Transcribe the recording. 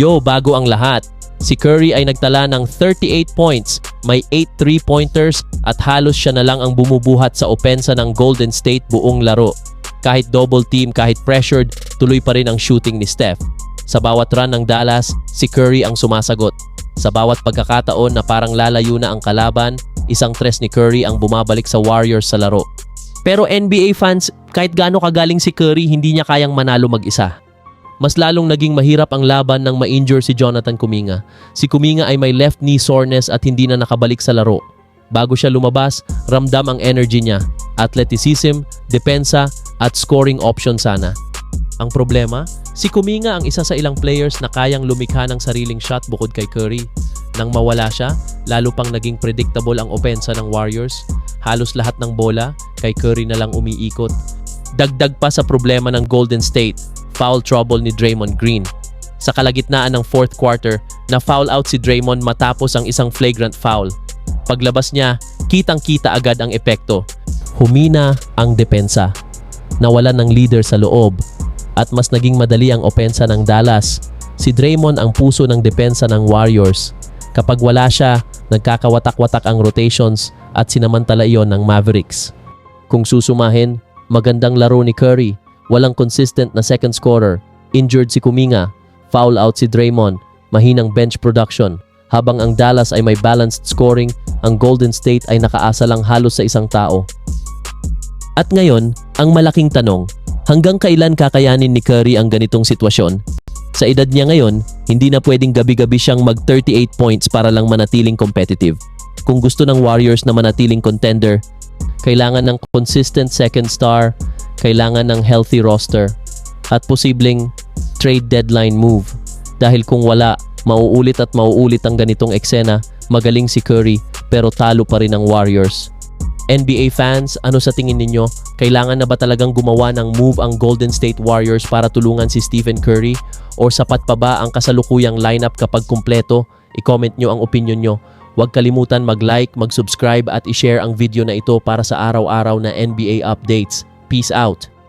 Bago ang lahat, si Curry ay nagtala ng 38 points, may 8 3-pointers at halos siya na lang ang bumubuhat sa opensa ng Golden State buong laro. Kahit double team, kahit pressured, tuloy pa rin ang shooting ni Steph. Sa bawat run ng Dallas, si Curry ang sumasagot. Sa bawat pagkakataon na parang lalayo na ang kalaban, isang tres ni Curry ang bumabalik sa Warriors sa laro. Pero NBA fans, kahit gaano kagaling si Curry, hindi niya kayang manalo mag-isa. Mas lalong naging mahirap ang laban nang ma-injure si Jonathan Kuminga. Si Kuminga ay may left knee soreness at hindi na nakabalik sa laro. Bago siya lumabas, ramdam ang energy niya, athleticism, depensa at scoring option sana. Ang problema, si Kuminga ang isa sa ilang players na kayang lumikha ng sariling shot bukod kay Curry. Nang mawala siya, lalo pang naging predictable ang opensa ng Warriors. Halos lahat ng bola, kay Curry na lang umiikot. Dagdag pa sa problema ng Golden State, foul trouble ni Draymond Green. Sa kalagitnaan ng fourth quarter, na-foul out si Draymond matapos ang isang flagrant foul. Paglabas niya, kitang-kita agad ang epekto. Humina ang depensa. Nawalan ng leader sa loob. At mas naging madali ang opensa ng Dallas. Si Draymond ang puso ng depensa ng Warriors. Kapag wala siya, nagkakawatak-watak ang rotations at sinamantala iyon ng Mavericks. Kung susumahin, magandang laro ni Curry, walang consistent na second scorer, injured si Kuminga, foul out si Draymond, mahinang bench production. Habang ang Dallas ay may balanced scoring, ang Golden State ay nakaasa lang halos sa isang tao. At ngayon, ang malaking tanong, hanggang kailan kakayanin ni Curry ang ganitong sitwasyon? Sa edad niya ngayon, hindi na pwedeng gabi-gabi siyang mag-38 points para lang manatiling competitive. Kung gusto ng Warriors na manatiling contender, kailangan ng consistent second star, kailangan ng healthy roster, at posibleng trade deadline move. Dahil kung wala, mauulit at mauulit ang ganitong eksena, magaling si Curry pero talo pa rin ang Warriors. NBA fans, ano sa tingin ninyo? Kailangan na ba talagang gumawa ng move ang Golden State Warriors para tulungan si Stephen Curry? O sapat pa ba ang kasalukuyang lineup kapag kumpleto? I-comment nyo ang opinion nyo. Huwag kalimutan mag-like, mag-subscribe at i-share ang video na ito para sa araw-araw na NBA updates. Peace out!